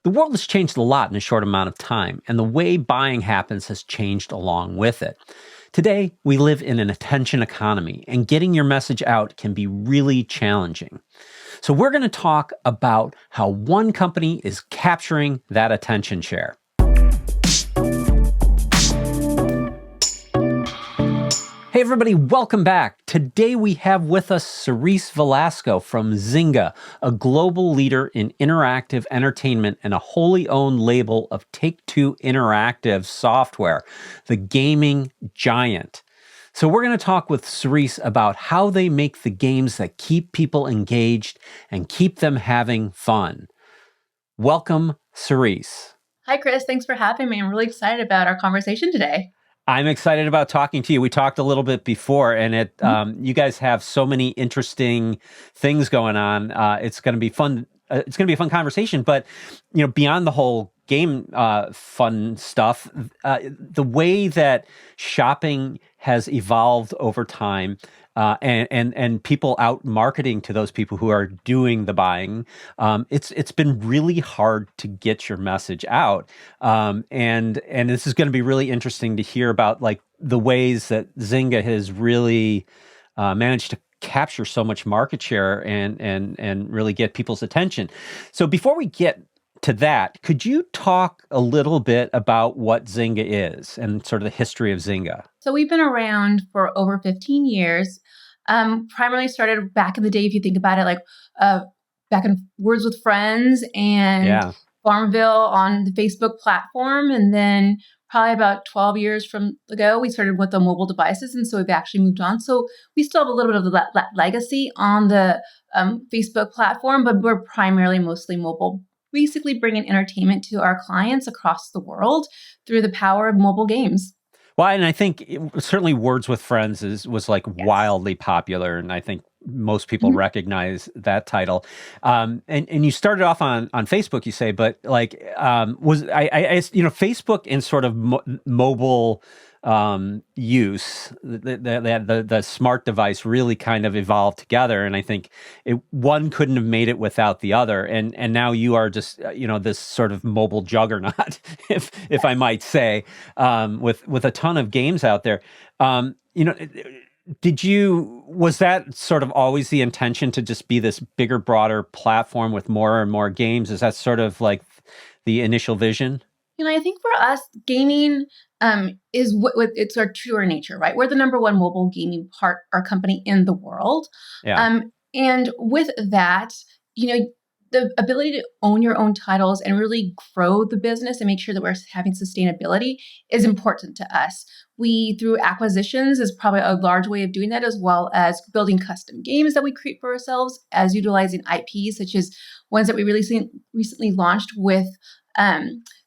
The world has changed a lot in a short amount of time, and the way buying happens has changed along with it. Today, we live in an attention economy, and getting your message out can be really challenging. So we're going to talk about how one company is capturing that attention share. Hey everybody, welcome back. Today we have with us Cerisse Velasco from Zynga, a global leader in interactive entertainment and a wholly owned label of Take-Two Interactive Software, the gaming giant. So we're going to talk with Cerisse about how they make the games that keep people engaged and keep them having fun. Welcome, Cerisse. Hi, Chris. Thanks for having me. I'm really excited about our conversation today. I'm excited about talking to you. We talked a little bit before, and you guys have so many interesting things going on. It's going to be fun. It's going to be a fun conversation. But beyond the whole game fun stuff, the way that shopping has evolved over time, and people out marketing to those people who are doing the buying, it's been really hard to get your message out. And this is going to be really interesting to hear about like the ways that Zynga has really managed to capture so much market share and really get people's attention. So before we get to that, could you talk a little bit about what Zynga is and sort of the history of Zynga? So we've been around for over 15 years. Primarily started back in the day, if you think about it, like back in Words with Friends and Farmville on the Facebook platform. And then probably about 12 years from ago, we started with the mobile devices. And so we've actually moved on. So we still have a little bit of that legacy on the Facebook platform, but we're primarily mostly mobile, basically bringing entertainment to our clients across the world through the power of mobile games. Well, and I think certainly Words with Friends was like wildly popular, and I think most people recognize that title. And you started off on Facebook, you say, but like was Facebook in sort of mobile use, the smart device really kind of evolved together, and I think one couldn't have made it without the other, and now you are just this sort of mobile juggernaut, if I might say, with a ton of games out there. Was that sort of always the intention to just be this bigger, broader platform with more and more games? Is that sort of like the initial vision? I think for us, gaming is what it's our truer nature, right? We're the number one mobile gaming our company in the world. Yeah. And with that, the ability to own your own titles and really grow the business and make sure that we're having sustainability is important to us. We, through acquisitions, is probably a large way of doing that, as well as building custom games that we create for ourselves, as utilizing IPs, such as ones that we recently launched with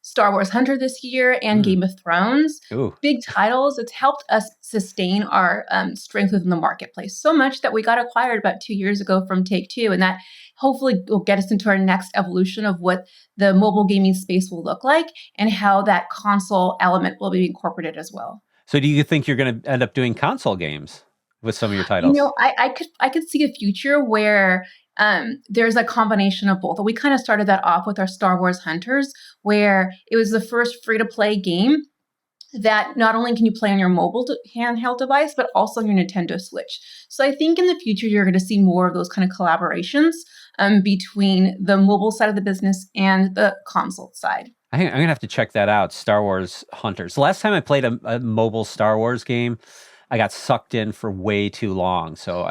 Star Wars Hunter this year and Game of Thrones. Ooh. Big titles. It's helped us sustain our strength within the marketplace so much that we got acquired about 2 years ago from Take-Two, and that hopefully will get us into our next evolution of what the mobile gaming space will look like and how that console element will be incorporated as well. So do you think you're going to end up doing console games with some of your titles? I could see a future where there's a combination of both. We kind of started that off with our Star Wars Hunters, where it was the first free-to-play game that not only can you play on your mobile handheld device, but also on your Nintendo Switch. So I think in the future, you're going to see more of those kind of collaborations between the mobile side of the business and the console side. I think I'm going to have to check that out, Star Wars Hunters. The last time I played a mobile Star Wars game, I got sucked in for way too long. So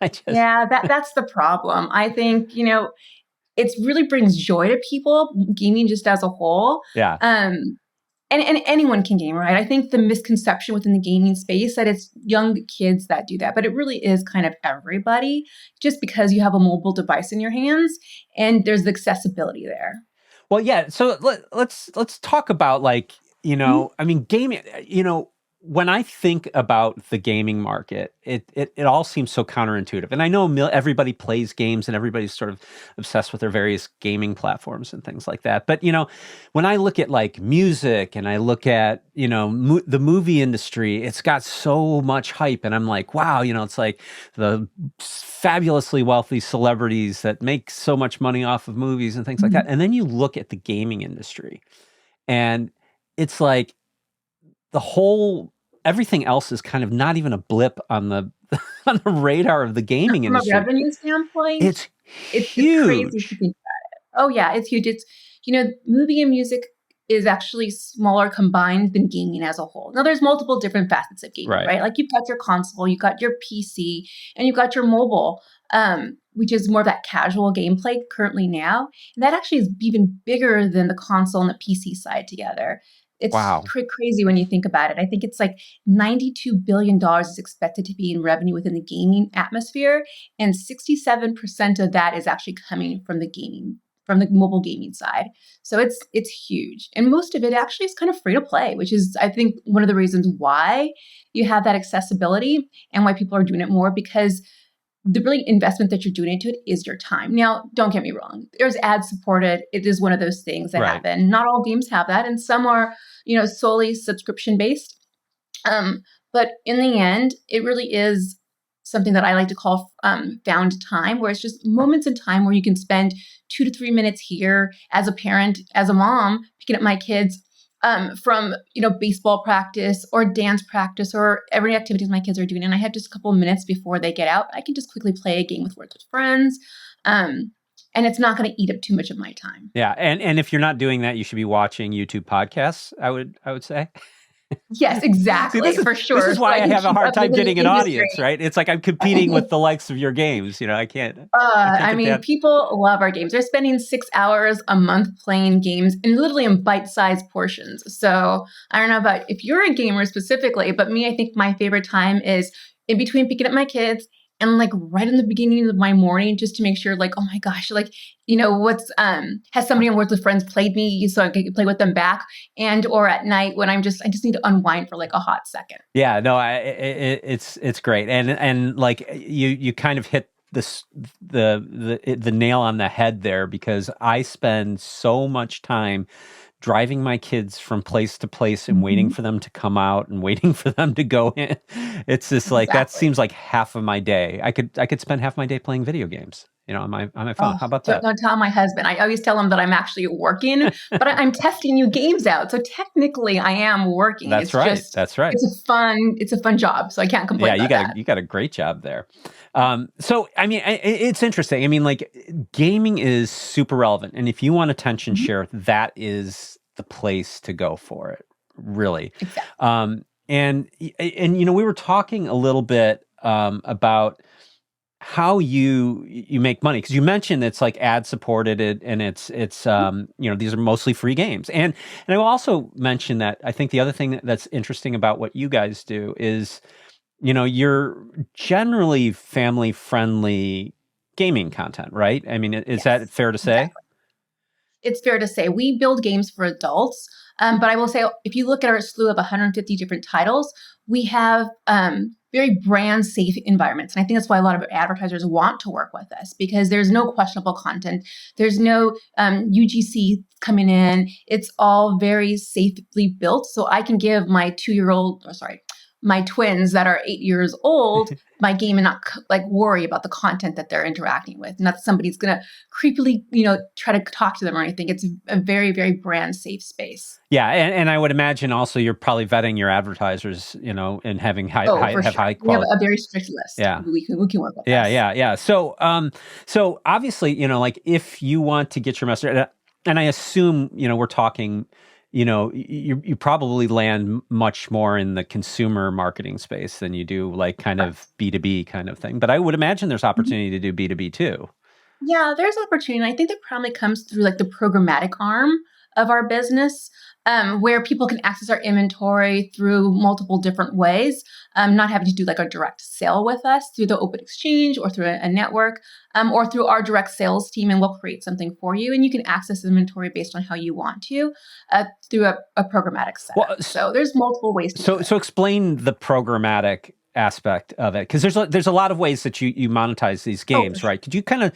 that's the problem. I think, it really brings joy to people, gaming just as a whole. Yeah. And anyone can game, right? I think the misconception within the gaming space that it's young kids that do that, but it really is kind of everybody, just because you have a mobile device in your hands and there's the accessibility there. Well, yeah. So let's talk about like, I mean, gaming, when I think about the gaming market, it all seems so counterintuitive. And I know everybody plays games and everybody's sort of obsessed with their various gaming platforms and things like that. But, when I look at like music and I look at, the movie industry, it's got so much hype. And I'm like, wow, it's like the fabulously wealthy celebrities that make so much money off of movies and things like that. And then you look at the gaming industry and it's like, everything else is kind of not even a blip on the on the radar of the gaming industry. From a revenue standpoint, it's huge. It's crazy to think about it. Oh yeah, it's huge. It's movie and music is actually smaller combined than gaming as a whole. Now there's multiple different facets of gaming, right? Like you've got your console, you've got your PC, and you've got your mobile, which is more of that casual gameplay currently now. And that actually is even bigger than the console and the PC side together. It's crazy when you think about it. I think it's like $92 billion is expected to be in revenue within the gaming atmosphere. And 67% of that is actually coming from the mobile gaming side. So it's huge. And most of it actually is kind of free to play, which is, I think, one of the reasons why you have that accessibility and why people are doing it more, because the really investment that you're doing into it is your time. Now, don't get me wrong. There's ad supported. It is one of those things that happen. Not all games have that. And some are, solely subscription based. But in the end, it really is something that I like to call found time, where it's just moments in time where you can spend 2 to 3 minutes here as a parent, as a mom, picking up my kids from baseball practice or dance practice or every activities my kids are doing, and I have just a couple of minutes before they get out, I can just quickly play a game with Words with Friends, and it's not going to eat up too much of my time. Yeah, and if you're not doing that, you should be watching YouTube podcasts. I would say. Yes, exactly. See, for sure. This is why I have a hard time getting an audience, right? It's like I'm competing with the likes of your games. I can't. People love our games. They're spending 6 hours a month playing games, and literally in bite-sized portions. So I don't know about if you're a gamer specifically, but me, I think my favorite time is in between picking up my kids and like right in the beginning of my morning, just to make sure, like, oh my gosh, like, what's has somebody on Words with Friends played me so I can play with them back, or at night when I just need to unwind for like a hot second. Yeah, no, it's great, and like you kind of hit the nail on the head there, because I spend so much time driving my kids from place to place and waiting for them to come out and waiting for them to go in. It's just like, that seems like half of my day. I could spend half my day playing video games, on my phone. How about that? Don't tell my husband. I always tell him that I'm actually working, but I'm testing new games out. So technically I am working. That's right. That's right. It's a fun job. So I can't complain about that. You got a great job there. So, I mean, it's interesting. I mean, like, gaming is super relevant. And if you want attention share, that is the place to go for it, really. Exactly. And we were talking a little bit about how you make money, because you mentioned it's like ad supported, and it's these are mostly free games, and I will also mention that I think the other thing that's interesting about what you guys do is you're generally family friendly gaming content, right? I mean, is that fair to say? Exactly. It's fair to say we build games for adults, but I will say, if you look at our slew of 150 different titles, we have very brand safe environments. And I think that's why a lot of advertisers want to work with us, because there's no questionable content. There's no UGC coming in. It's all very safely built. So I can give my my twins that are 8 years old my game and not worry about the content that they're interacting with. Not that somebody's going to creepily, try to talk to them or anything. It's a very, very brand safe space. Yeah. And I would imagine also you're probably vetting your advertisers, and having high quality. We have a very strict list. Yeah. We can work with. Yeah. So obviously, like, if you want to get your message, and I assume, we're talking, you probably land much more in the consumer marketing space than you do like kind of B2B kind of thing. But I would imagine there's opportunity to do B2B too. Yeah, there's opportunity. I think that probably comes through like the programmatic arm of our business, where people can access our inventory through multiple different ways, not having to do like a direct sale with us through the open exchange or through a network, or through our direct sales team, and we'll create something for you. And you can access inventory based on how you want to through a programmatic setup. Well, so there's multiple ways to do it. So explain the programmatic aspect of it, because there's a lot of ways that you monetize these games, right? Could you kind of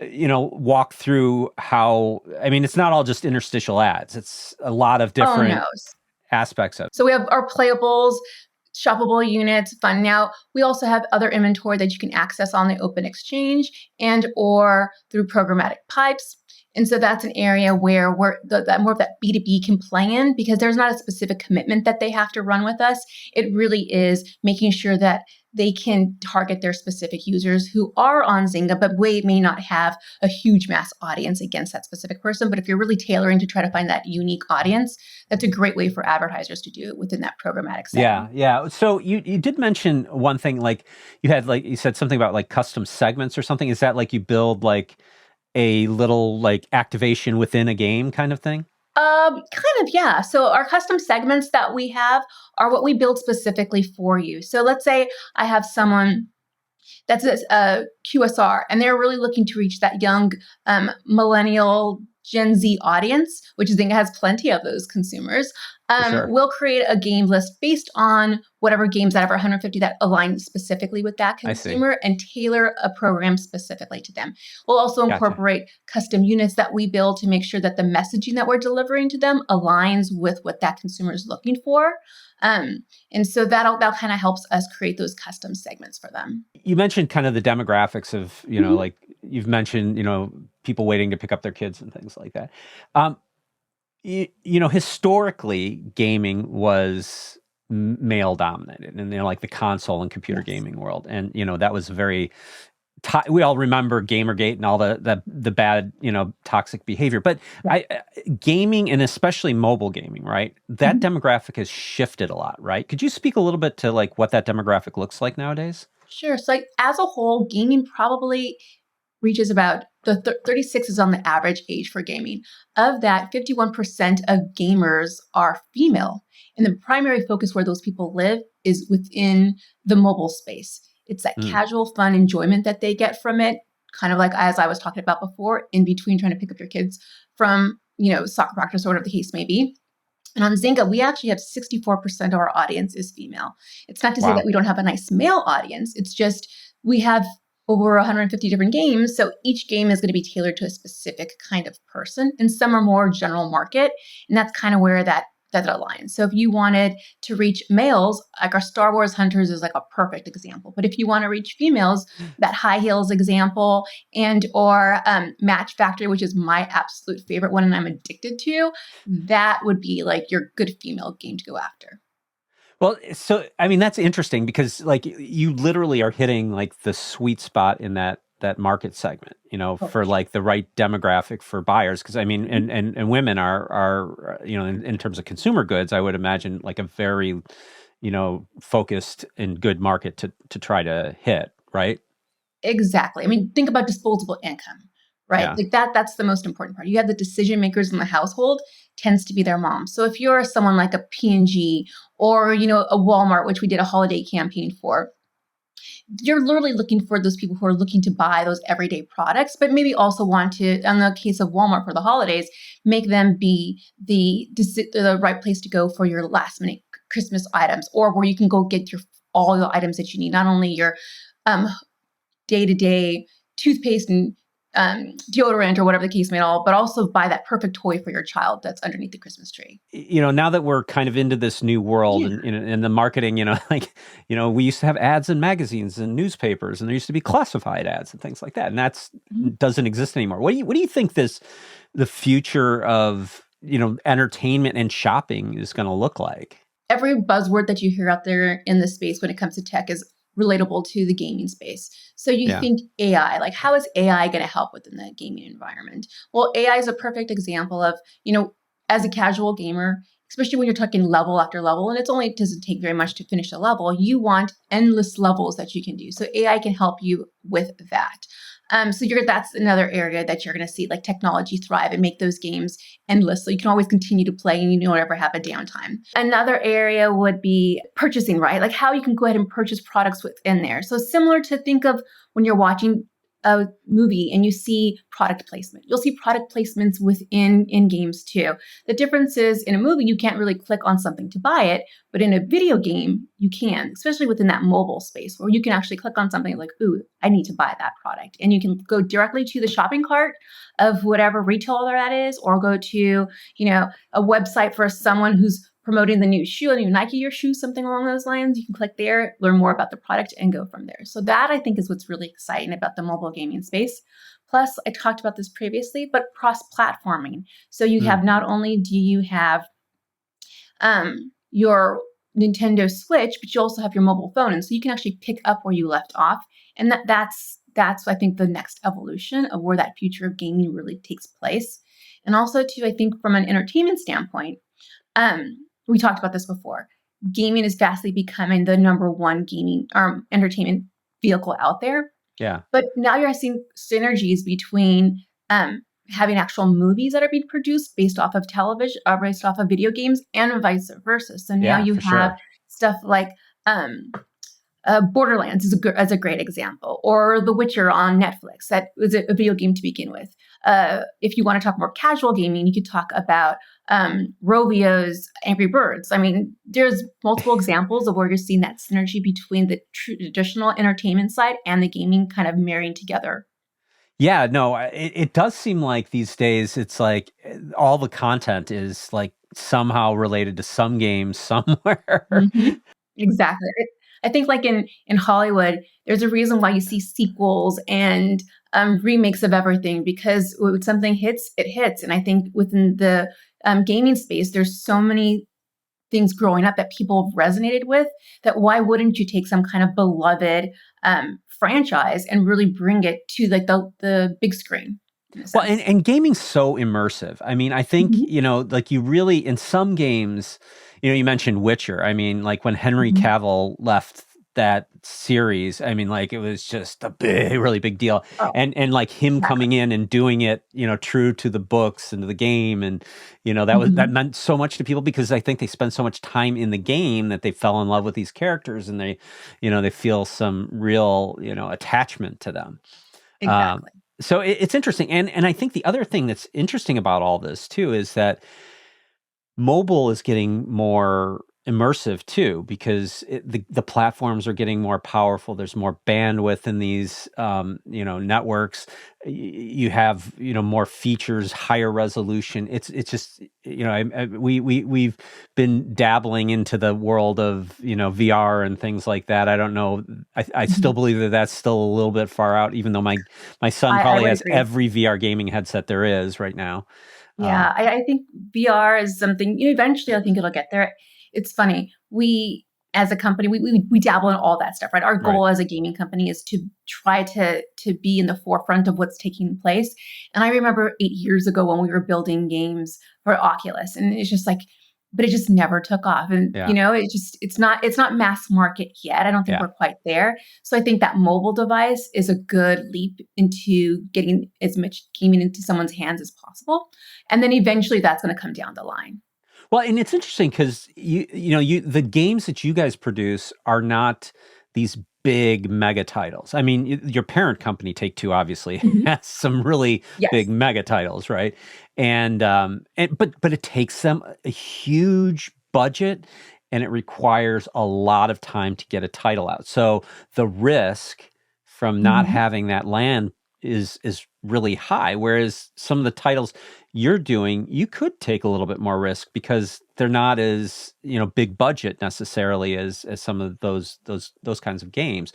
walk through how, I mean, it's not all just interstitial ads. It's a lot of different aspects of it. So we have our playables, shoppable units, fun. Now, we also have other inventory that you can access on the open exchange and or through programmatic pipes. And so that's an area where more of that B2B can play in, because there's not a specific commitment that they have to run with us. It really is making sure that they can target their specific users who are on Zynga, but may not have a huge mass audience against that specific person. But if you're really tailoring to try to find that unique audience, that's a great way for advertisers to do it within that programmatic setting. Yeah. So you did mention one thing, like you said something about like custom segments or something. Is that like you build like a little like activation within a game kind of thing? Kind of, yeah. So our custom segments that we have are what we build specifically for you. So let's say I have someone that's a QSR and they're really looking to reach that young millennial Gen Z audience, which Zynga has plenty of those consumers. Sure. We'll create a game list based on whatever games out of our 150 that align specifically with that consumer and tailor a program specifically to them. We'll also incorporate custom units that we build to make sure that the messaging that we're delivering to them aligns with what that consumer is looking for. And so that kind of helps us create those custom segments for them. You mentioned kind of the demographics of, like you've mentioned, people waiting to pick up their kids and things like that. Historically, gaming was male dominated in like the console and computer gaming world. And, that was very, we all remember Gamergate and all the bad, toxic behavior. But gaming, and especially mobile gaming, right? That demographic has shifted a lot, right? Could you speak a little bit to like what that demographic looks like nowadays? Sure. So as a whole, gaming probably reaches about 36 is on the average age for gaming. Of that, 51% of gamers are female. And the primary focus where those people live is within the mobile space. It's that casual fun enjoyment that they get from it, kind of like as I was talking about before, in between trying to pick up your kids from, soccer practice or whatever the case may be. And on Zynga, we actually have 64% of our audience is female. It's not to say that we don't have a nice male audience. It's just we have over 150 different games. So each game is going to be tailored to a specific kind of person, and some are more general market. And that's kind of where that aligns. So if you wanted to reach males, like our Star Wars Hunters is like a perfect example. But if you want to reach females, that High Heels example and or Match Factory, which is my absolute favorite one and I'm addicted to, that would be like your good female game to go after. Well, so, I mean, that's interesting because like you literally are hitting like the sweet spot in that market segment, for like the right demographic for buyers. Cause I mean, and women are, in terms of consumer goods, I would imagine like a very, focused and good market to try to hit, right? Exactly. I mean, think about disposable income, right? Yeah. Like that's the most important part. You have the decision makers in the household tends to be their mom. So if you're someone like a P&G or, a Walmart, which we did a holiday campaign for, you're literally looking for those people who are looking to buy those everyday products, but maybe also want to, in the case of Walmart for the holidays, make them be the right place to go for your last minute Christmas items, or where you can go get all the items that you need, not only your day-to-day toothpaste and deodorant or whatever the case may be, but also buy that perfect toy for your child that's underneath the Christmas tree. Now that we're kind of into this new world and the marketing, we used to have ads in magazines and newspapers, and there used to be classified ads and things like that, and that's doesn't exist anymore. What do you think the future of entertainment and shopping is going to look like? Every buzzword that you hear out there in the space when it comes to tech is relatable to the gaming space. So you think AI, like how is AI going to help within the gaming environment? Well, AI is a perfect example of, as a casual gamer, especially when you're talking level after level, and it doesn't take very much to finish a level, you want endless levels that you can do. So AI can help you with that. So that's another area that you're going to see like technology thrive and make those games endless. So you can always continue to play and you don't ever have a downtime. Another area would be purchasing, right? Like how you can go ahead and purchase products within there. So similar to think of when you're watching a movie and you see product placement. You'll see product placements within in games too. The difference is in a movie, you can't really click on something to buy it, but in a video game, you can, especially within that mobile space where you can actually click on something like, ooh, I need to buy that product. And you can go directly to the shopping cart of whatever retailer that is, or go to, a website for someone who's promoting the new shoe, a new Nike or shoe, something along those lines. You can click there, learn more about the product, and go from there. So that I think is what's really exciting about the mobile gaming space. Plus, I talked about this previously, but cross-platforming. So you have not only do you have your Nintendo Switch, but you also have your mobile phone, and so you can actually pick up where you left off. And that's I think the next evolution of where that future of gaming really takes place. And also too, I think from an entertainment standpoint. We talked about this before. Gaming is vastly becoming the number one gaming entertainment vehicle out there. Yeah. But now you're seeing synergies between having actual movies that are being produced based off of television or based off of video games and vice versa. So now you have stuff like Borderlands is a great example, or The Witcher on Netflix. That was a video game to begin with. If you want to talk more casual gaming, you could talk about Rovio's Angry Birds. I mean, there's multiple examples of where you're seeing that synergy between the traditional entertainment side and the gaming kind of marrying together. Yeah, no, it does seem like these days it's like all the content is like somehow related to some games somewhere. Mm-hmm. Exactly. I think like in Hollywood, there's a reason why you see sequels and remakes of everything, because when something hits, it hits. And I think within the gaming space, there's so many things growing up that people have resonated with, that why wouldn't you take some kind of beloved franchise and really bring it to like the big screen? Well, and gaming's so immersive. I mean, I think, like you really, in some games, you mentioned Witcher. I mean, like when Henry Cavill left that series, I mean, like it was just a really big deal. Oh, and like him coming in and doing it, true to the books and to the game. And, that meant so much to people, because I think they spend so much time in the game that they fell in love with these characters, and they feel some real, attachment to them. exactly. So it's interesting. And I think the other thing that's interesting about all this too is that mobile is getting more immersive too, because the platforms are getting more powerful. There's more bandwidth in these networks. You have more features, higher resolution. It's just we've been dabbling into the world of VR and things like that. I don't know. I still believe that that's still a little bit far out, even though my son probably has every VR gaming headset there is right now. Yeah, I think VR is something, eventually I think it'll get there. It's funny. We, as a company, we dabble in all that stuff, right? Our goal as a gaming company is to try to be in the forefront of what's taking place. And I remember 8 years ago when we were building games for Oculus, and it's just like, but it just never took off. And, it's not mass market yet. I don't think we're quite there. So I think that mobile device is a good leap into getting as much gaming into someone's hands as possible. And then eventually that's going to come down the line. Well, and it's interesting because the games that you guys produce are not these big mega titles. I mean, your parent company, Take-Two, obviously has some really big mega titles, right? And but it takes them a huge budget, and it requires a lot of time to get a title out. So the risk from not having that land is really high. Whereas some of the titles you're doing, you could take a little bit more risk because they're not as big budget necessarily as some of those kinds of games.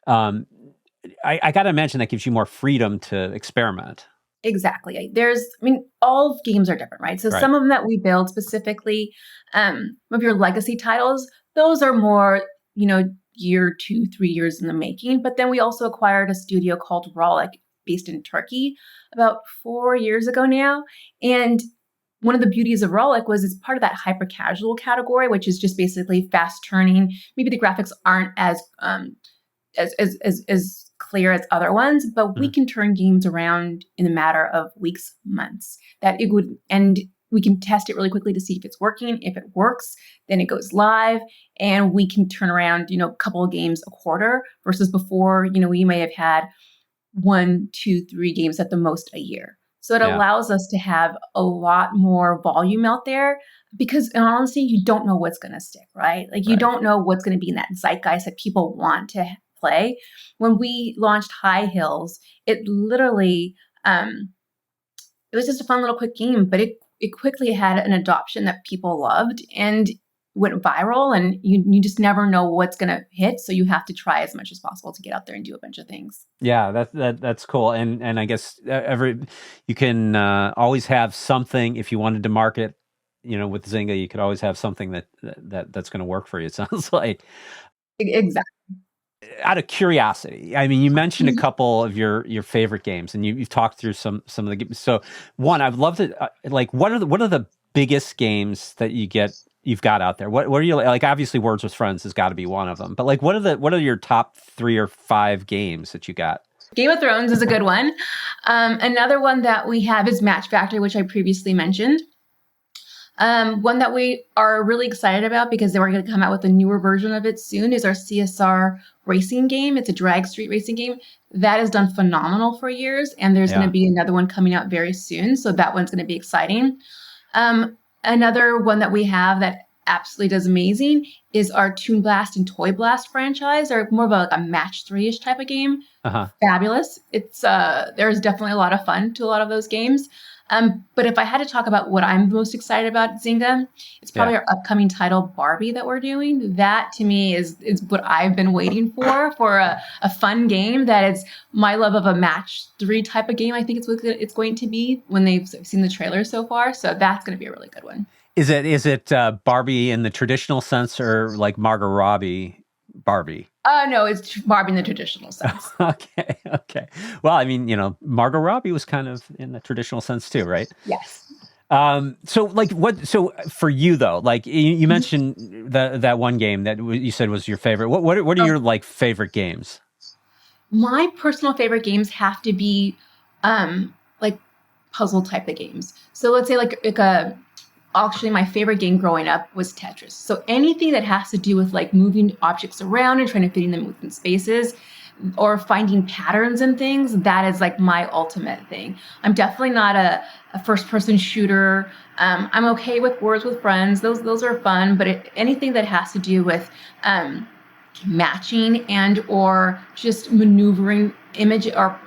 I got to imagine that gives you more freedom to experiment. Exactly. All games are different, right? So some of them that we build specifically, some of your legacy titles, those are more, year 2, 3 years in the making. But then we also acquired a studio called Rollic, based in Turkey, about 4 years ago now. And one of the beauties of Rollic was it's part of that hyper casual category, which is just basically fast turning. Maybe the graphics aren't as as clear as other ones, but we can turn games around in a matter of weeks, months. We can test it really quickly to see if it's working. If it works, then it goes live, and we can turn around, a couple of games a quarter versus before, we may have had 1, 2, 3 games at the most a year. So it allows us to have a lot more volume out there because, in honesty, you don't know what's going to stick, right? Like you don't know what's going to be in that zeitgeist that people want to play. When we launched High Hills, it literally, it was just a fun little quick game, but it quickly had an adoption that people loved and went viral, and you just never know what's going to hit. So you have to try as much as possible to get out there and do a bunch of things. Yeah, that's cool. And I guess you can always have something if you wanted to market, with Zynga, you could always have something that's going to work for you. It sounds like. Exactly. Out of curiosity, I mean, you mentioned a couple of your favorite games, and you've talked through some of the games. So, one, I'd love to what are the biggest games that you've got out there? What are you like? Obviously, Words with Friends has got to be one of them. But what are your top 3 or 5 games that you got? Game of Thrones is a good one. Another one that we have is Match Factory, which I previously mentioned. One that we are really excited about because we're going to come out with a newer version of it soon is our CSR racing game. It's a drag street racing game that has done phenomenal for years, and there's going to be another one coming out very soon. So that one's going to be exciting. Another one that we have that absolutely does amazing is our Toon Blast and Toy Blast franchise, or more of a match 3-ish type of game. Fabulous. It's there's definitely a lot of fun to a lot of those games. But if I had to talk about what I'm most excited about at Zynga, it's probably our upcoming title, Barbie, that we're doing. That, to me, is what I've been waiting for a fun game that is my love of a match 3 type of game. I think it's going to be when they've seen the trailer so far. So that's going to be a really good one. Is it Barbie in the traditional sense, or like Margot Robbie Barbie? No, it's Barbie in the traditional sense. Okay. Well, I mean, Margot Robbie was kind of in the traditional sense too, right? Yes. So for you though, like you mentioned that one game that you said was your favorite. What are your favorite games? My personal favorite games have to be puzzle type of games. So let's say actually, my favorite game growing up was Tetris. So anything that has to do with moving objects around and trying to fit them within spaces or finding patterns and things, that is my ultimate thing. I'm definitely not a first-person shooter. I'm okay with Words with Friends. Those are fun, but anything that has to do with matching and or just maneuvering image or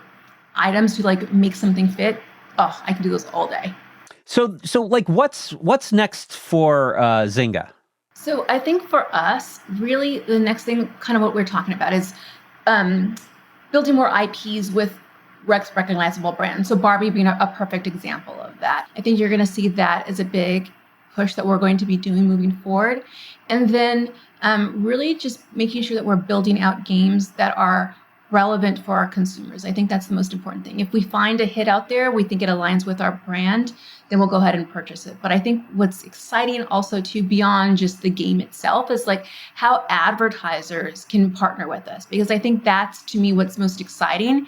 items to make something fit, I can do those all day. So what's next for Zynga? So I think for us, really the next thing, kind of what we're talking about, is building more IPs with recognizable brands. So Barbie being a perfect example of that. I think you're going to see that as a big push that we're going to be doing moving forward. And then really just making sure that we're building out games that are relevant for our consumers. I think that's the most important thing. If we find a hit out there, we think it aligns with our brand, then we'll go ahead and purchase it. But I think what's exciting also too, beyond just the game itself, is how advertisers can partner with us. Because I think that's, to me, what's most exciting.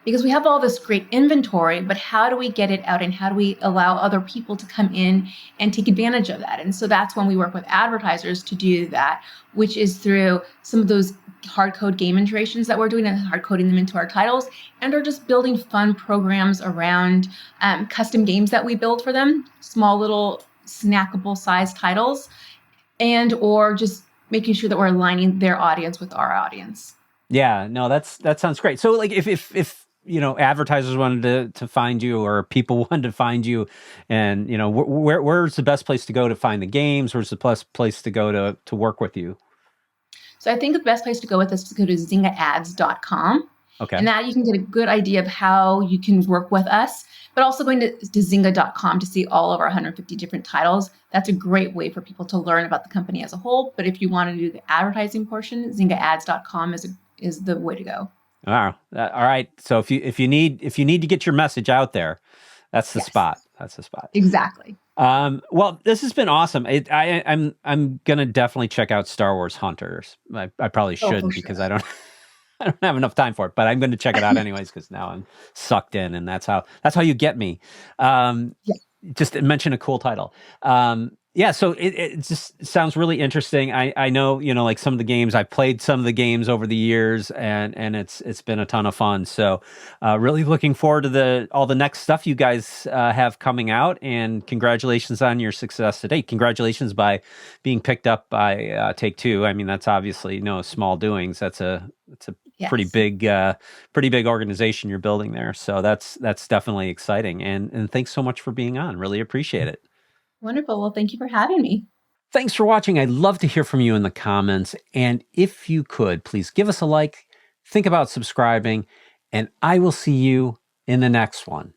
Because we have all this great inventory, but how do we get it out and how do we allow other people to come in and take advantage of that? And so that's when we work with advertisers to do that, which is through some of those hard code game integrations that we're doing and hard coding them into our titles, and are just building fun programs around custom games that we build for them, small little snackable size titles, and or just making sure that we're aligning their audience with our audience. Yeah, no, that sounds great. So if advertisers wanted to find you, or people wanted to find you, and where's the best place to go to find the games? Where's the best place to go to work with you? So I think the best place to go with this is to go to ZyngaAds.com. Okay. And now you can get a good idea of how you can work with us, but also going to Zynga.com to see all of our 150 different titles. That's a great way for people to learn about the company as a whole. But if you want to do the advertising portion, ZyngaAds.com is the way to go. All right. So if you need to get your message out there, that's the spot. That's the spot. Exactly. Well, this has been awesome. I'm gonna definitely check out Star Wars Hunters. I probably shouldn't because I don't I don't have enough time for it, but I'm going to check it out anyways because now I'm sucked in, and that's how you get me. Yeah. Just mention a cool title. Yeah, so it just sounds really interesting. I know, like some of the games, I've played some of the games over the years, and it's been a ton of fun. So really looking forward to all the next stuff you guys have coming out, and congratulations on your success today. Congratulations by being picked up by Take-Two. I mean, that's obviously no small doings. That's a Yes. pretty big organization you're building there. So that's definitely exciting. And thanks so much for being on. Really appreciate it. Wonderful. Well, thank you for having me. Thanks for watching. I'd love to hear from you in the comments. And if you could, please give us a like, think about subscribing, and I will see you in the next one.